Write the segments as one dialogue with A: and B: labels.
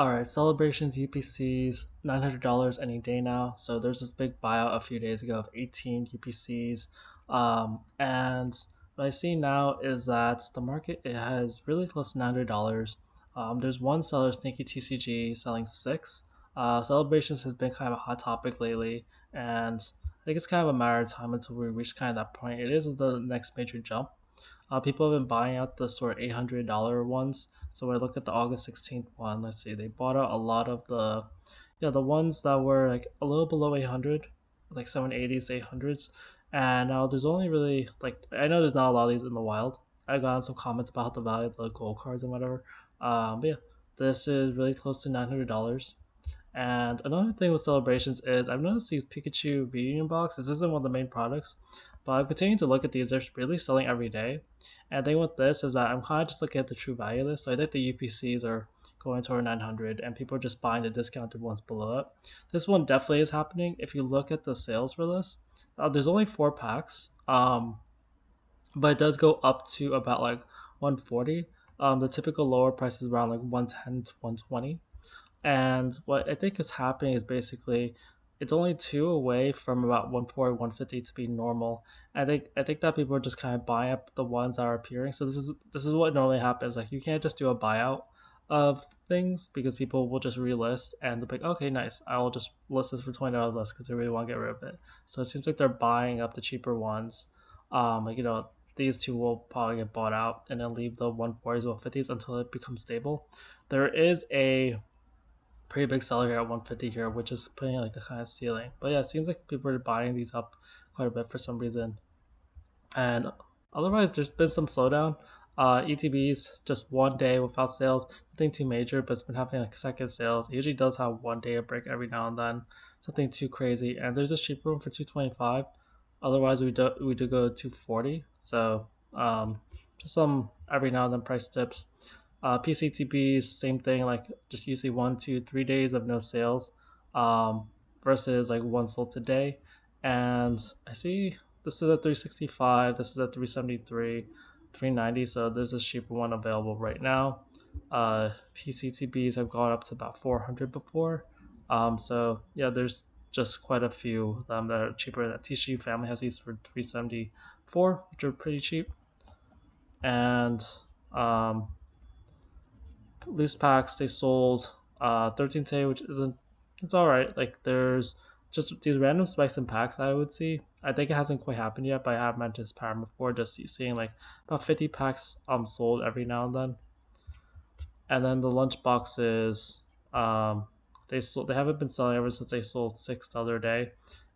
A: All right, celebrations UPCs $900 any day now. So there's this big buyout a few days ago of 18 UPCs, and what I see now is that the market it has really close to $900. There's one seller, Sneaky TCG, selling six. Celebrations has been kind of a hot topic lately, and I think it's kind of a matter of time until we reach kind of that point. It is the next major jump. People have been buying out the sort of $800 ones. So when I look at the August 16th one, let's see, they bought out a lot of the ones that were like a little below 800, like 780s, 800s. And now there's only really like I know there's not a lot of these in the wild. I got some comments about the value of the gold cards and whatever. But yeah, this is really close to $900. And another thing with celebrations is I've noticed these Pikachu reunion boxes. This isn't one of the main products, but I'm continuing to look at these. They're really selling every day. And the thing with this is that I'm kind of just looking at the true value of this. So I think the UPCs are going toward 900, and people are just buying the discounted ones below it. This one definitely is happening. If you look at the sales for this, there's only 4 packs, but it does go up to about like 140. The typical lower price is around like 110 to 120. And what I think is happening is basically it's only two away from about 140, 150 to be normal. I think that people are just kind of buying up the ones that are appearing. So this is what normally happens. Like you can't just do a buyout of things because people will just relist and they'll be like, okay, nice. I'll just list this for $20 less because they really want to get rid of it. So it seems like they're buying up the cheaper ones. Like these two will probably get bought out and then leave the 140s, 150s until it becomes stable. There is a pretty big seller here at 150 here, which is putting like the kind of ceiling. But yeah, it seems like people are buying these up quite a bit for some reason. And otherwise, there's been some slowdown. ETBs just one day without sales, nothing too major, but it's been happening like consecutive sales. It usually does have one day of break every now and then, something too crazy. And there's a cheaper one for 225. Otherwise, we do go 240. So just some every now and then price dips. PCTBs, same thing, like just usually 1, 2, 3 days of no sales, um, versus like one sold today. And I see this is at 365, this is at 373, 390. So there's a cheaper one available right now. PCTBs have gone up to about 400 before. So yeah, there's just quite a few of them that are cheaper. That TCU family has these for 374, which are pretty cheap. And um, loose packs they sold 13 today, which isn't it's all right. Like there's just these random spikes in packs I would see. I think it hasn't quite happened yet, but I have mentioned this pattern before. Just seeing like about 50 packs sold every now and then. And then the lunch boxes they haven't been selling ever since they sold six the other day.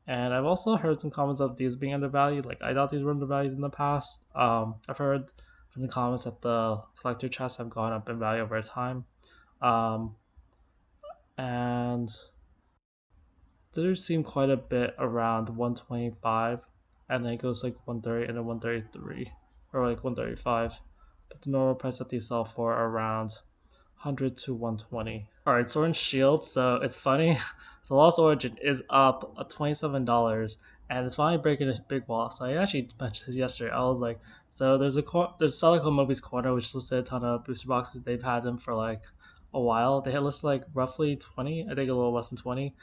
A: And I've also heard some comments of these being undervalued. Like I thought these were undervalued in the past. I've heard from the comments that the collector chests have gone up in value over time. Um, and there seem quite a bit around 125, and then it goes like 130 and then 133, or like 135. But the normal price that they sell for are around 100 to 120. All right, Sword and Shield. So it's funny. So Lost Origin is up at $27, and it's finally breaking a big wall. So I actually mentioned this yesterday. I was like, so there's Celico Moby's Corner, which listed a ton of booster boxes. They've had them for like a while. They had listed like roughly 20. I think a little less than 20.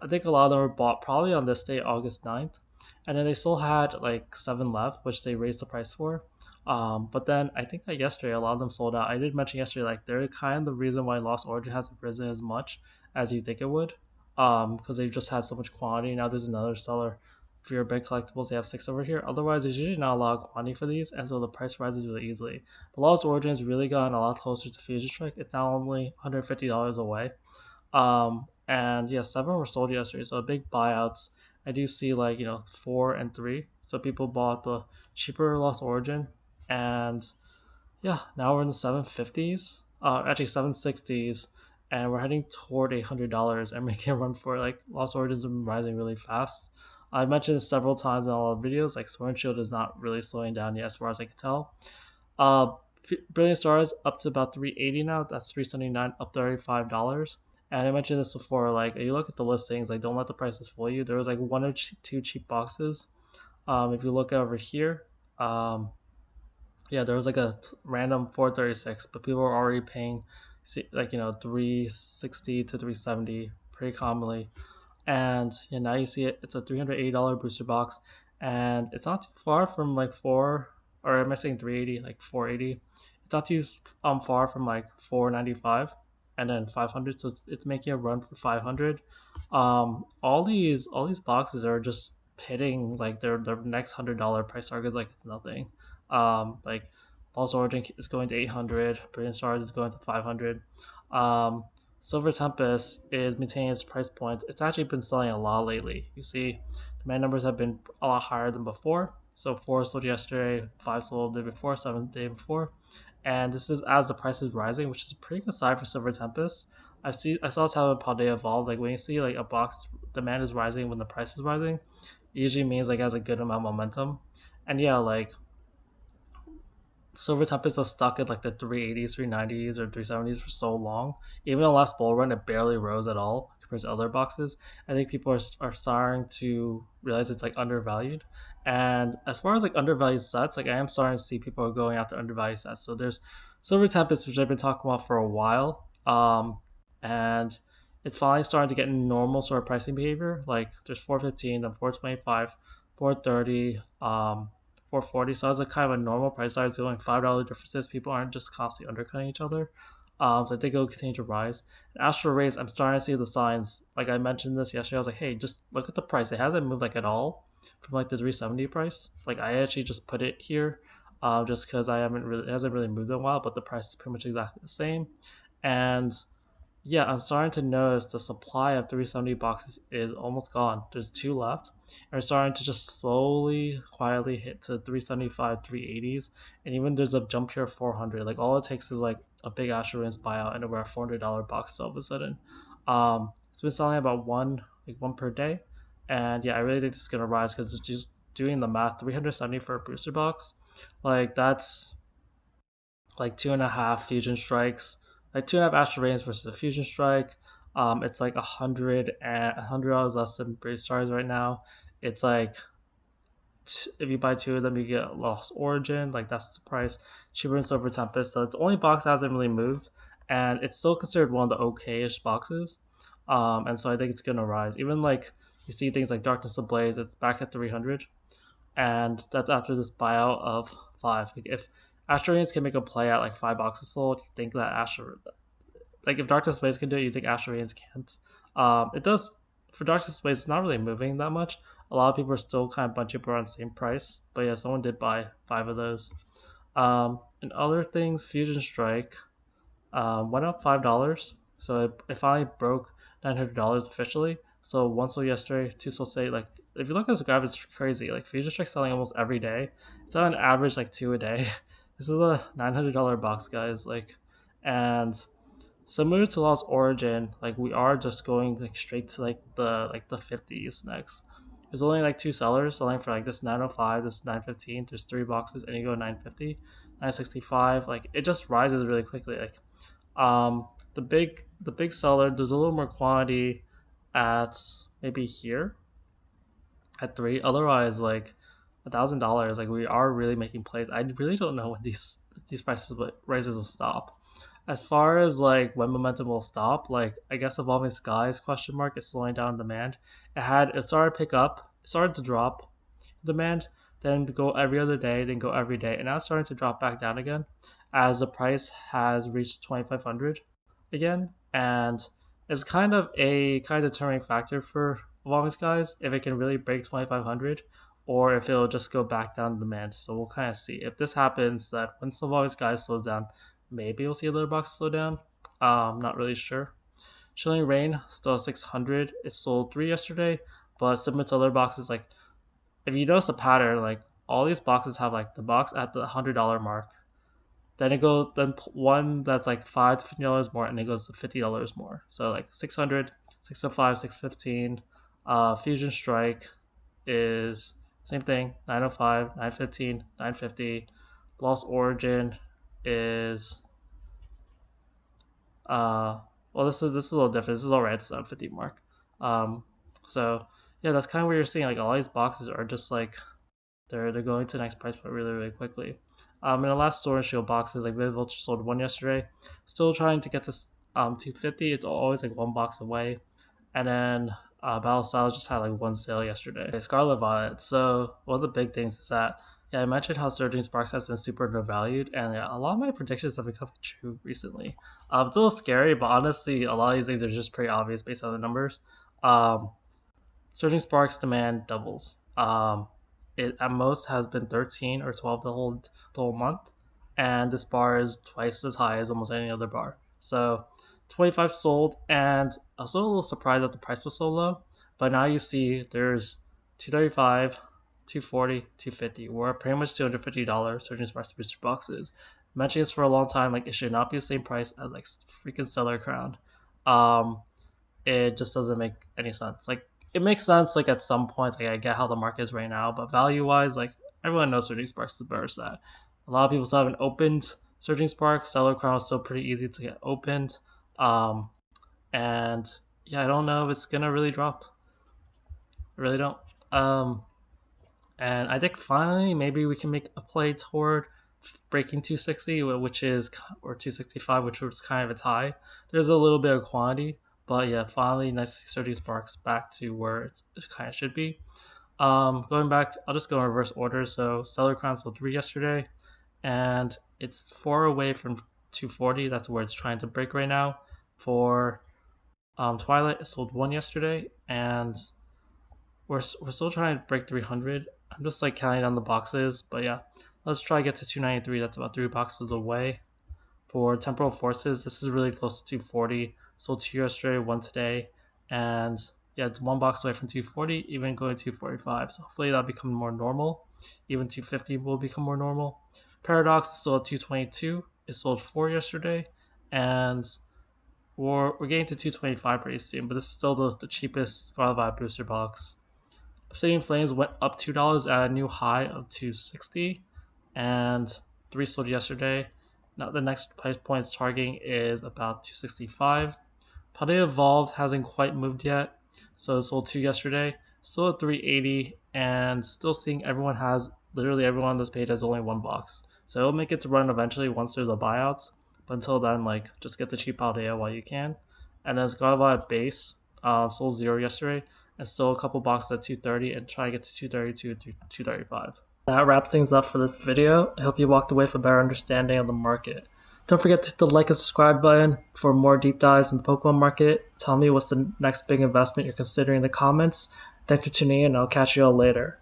A: I think a lot of them were bought probably on this day, August 9th. And then they still had like seven left, which they raised the price for. But then I think that yesterday a lot of them sold out. I did mention yesterday like they're kind of the reason why Lost Origin hasn't risen as much as you think it would, because they've just had so much quantity. Now there's another seller for your big collectibles. They have six over here. Otherwise, there's usually not a lot of quantity for these, and so the price rises really easily. But Lost Origin has really gotten a lot closer to Fusion Strike. It's now only $150 away. And yeah, seven were sold yesterday, so big buyouts. I do see like four and three. So people bought the cheaper Lost Origin, and yeah, now we're in the 750s. Actually 760s, and we're heading toward $800 and making a run for it. Like Lost Origins are rising really fast. I've mentioned this several times in all the videos. Like Sword and Shield is not really slowing down yet, as far as I can tell. Uh, Brilliant Stars up to about 380 now. That's 379, up $35. And I mentioned this before. Like you look at the listings, like don't let the prices fool you. There was like one or two cheap boxes. If you look over here, um, yeah, there was like a random 436, but people were already paying See, like 360 to 370 pretty commonly. And yeah, now you see it. It's a $380 booster box, and it's not too far from like four, or am I saying 380? Like 480. It's not too far from like 495, and then 500. So it's making a run for 500. All these boxes are just hitting like their next $100 price targets like it's nothing. Like Lost Origin is going to 800. Brilliant Stars is going to 500. Um, Silver Tempest is maintaining its price points. It's actually been selling a lot lately. You see, demand numbers have been a lot higher than before. So four sold yesterday, five sold the day before, seven the day before, and this is as the price is rising, which is a pretty good sign for Silver Tempest. I saw this happen how they evolve. Like when you see like a box demand is rising when the price is rising, it usually means like it has a good amount of momentum. And yeah, like Silver Tempest was stuck at like the 380s, 390s, or 370s for so long. Even the last bull run, it barely rose at all compared to other boxes. I think people are starting to realize it's like undervalued. And as far as like undervalued sets, like I am starting to see people are going after undervalued sets. So there's Silver Tempest, which I've been talking about for a while. And it's finally starting to get normal sort of pricing behavior. Like there's 415, then 425, 430, 440. So it's like kind of a normal price size, only $5 differences. People aren't just constantly undercutting each other. So I think it'll continue to rise. And Astro Rays, I'm starting to see the signs. Like I mentioned this yesterday, I was like, hey, just look at the price. It hasn't moved like at all from like the 370 price. Like I actually just put it here, just because I haven't really it hasn't really moved in a while, but the price is pretty much exactly the same. And yeah, I'm starting to notice the supply of 370 boxes is almost gone. There's two left. And we're starting to just slowly, quietly hit to 375, 380s. And even there's a jump here of 400. Like all it takes is like a big Assurance buyout and we're a $400 box all of a sudden. It's been selling about one per day. And yeah, I really think this is going to rise because it's just doing the math, 370 for a booster box. Like that's like two and a half fusion strikes, like two and a half astral rains versus a fusion strike. It's like $100 less than Brave Stars right now. It's like if you buy two of them, you get Lost Origin. Like that's the price. Cheaper than Silver Tempest. So it's the only box that hasn't really moved, and it's still considered one of the okay-ish boxes. And so I think it's gonna rise. Even like you see things like Darkness Ablaze, it's back at 300, and that's after this buyout of five. Like if Astralians can make a play at like five boxes sold, you think that like if Darkness Space can do it, you think Astralians can't. It does for Darkness Space. It's not really moving that much. A lot of people are still kind of bunching up around the same price, but yeah, someone did buy five of those. And other things, Fusion Strike went up $5, so it finally broke $900 officially. So one sold yesterday, two sold today. Like if you look at this graph, it's crazy. Like Fusion Strike selling almost every day. It's on average like two a day. This is a $900 box, guys. Like, and similar to Lost Origin, like we are just going like straight to like the 50s next. There's only like two sellers selling for like this 905, this 915. There's three boxes, and you go 950, 965. Like it just rises really quickly. Like the big seller, there's a little more quantity at maybe here at three. Otherwise, like $1,000, like we are really making plays. I really don't know when these prices rises will stop. As far as like when momentum will stop, like I guess Evolving Skies question mark is slowing down demand. It started to pick up, it started to drop demand, then go every other day, then go every day, and now it's starting to drop back down again as the price has reached 2,500 again, and it's kind of determining factor for Evolving Skies if it can really break 2,500 or if it'll just go back down in demand. So we'll kind of see if this happens. That when Evolving Skies slows down, maybe we'll see a little box slow down. Not really sure. Chilling Rain still 600. It sold three yesterday, but similar to other boxes, like if you notice a pattern, like all these boxes have like the box at the $100 mark. Then it goes then one that's like $5 to $50 more, and it goes to $50 more. So like 600, 605, 615. Fusion Strike is same thing, 905, 915, 950. Lost Origin is uh well this is a little different. This is already at 750 mark. Um so yeah, that's kind of what you're seeing. Like all these boxes are just like they're going to the next price point really really quickly. In the last store and shield boxes, like Vivid Vulture sold one yesterday. Still trying to get to 250. It's always like one box away. And then Battle Styles just had like one sale yesterday. Okay, Scarlet Violet. So one of the big things is that I mentioned how Surging Sparks has been super undervalued, and yeah, a lot of my predictions have become true recently. It's a little scary, but honestly, a lot of these things are just pretty obvious based on the numbers. Um, Surging Sparks demand doubles. It at most has been 13 or 12 the whole month, and this bar is twice as high as almost any other bar. So 25 sold, and I was a little surprised that the price was so low. But now you see there's 235, 240, 250. We're at pretty much $250 Surging Sparks booster boxes. I mentioned this for a long time. Like it should not be the same price as like freaking Stellar Crown. Um, it just doesn't make any sense. Like it makes sense like at some points. Like I get how the market is right now, but value wise, like everyone knows Surging Sparks is better that. A lot of people still haven't opened Surging Sparks. Stellar Crown is still pretty easy to get opened. Um, and yeah, I don't know if it's gonna really drop. I really don't. Um, and I think finally maybe we can make a play toward breaking 260, which is or 265, which was kind of its high. There's a little bit of quantity, but yeah, finally nice to see Surging Sparks back to where it kind of should be. Going back, I'll just go in reverse order. So Stellar Crown sold 3 yesterday, and it's 4 away from 240. That's where it's trying to break right now. For Twilight, it sold 1 yesterday, and we're still trying to break 300. I'm just like counting on the boxes, but yeah, let's try to get to 293. That's about 3 boxes away. For Temporal Forces, this is really close to 240. Sold 2 yesterday, 1 today, and yeah, it's 1 box away from 240, even going to 245. So hopefully that'll become more normal. Even 250 will become more normal. Paradox is still at 222. It sold 4 yesterday, and we're getting to 225 pretty soon, but this is still the cheapest Scarlet Violet booster box. Obsidian Flames went up $2 at a new high of 260, and 3 sold yesterday. Now the next price point it's targeting is about 265. Paldea Evolved hasn't quite moved yet, so it sold 2 yesterday. Still at 380, and still seeing literally everyone on this page has only 1 box. So it'll make it to run eventually once there's a buyouts. But until then, like just get the cheap Paldea while you can. And then Scarlet Base sold 0 yesterday, and still a couple boxes at 230, and try to get to 232 to 235. That wraps things up for this video. I hope you walked away with a better understanding of the market. Don't forget to hit the like and subscribe button for more deep dives in the Pokemon market. Tell me what's the next big investment you're considering in the comments. Thanks for tuning in, and I'll catch you all later.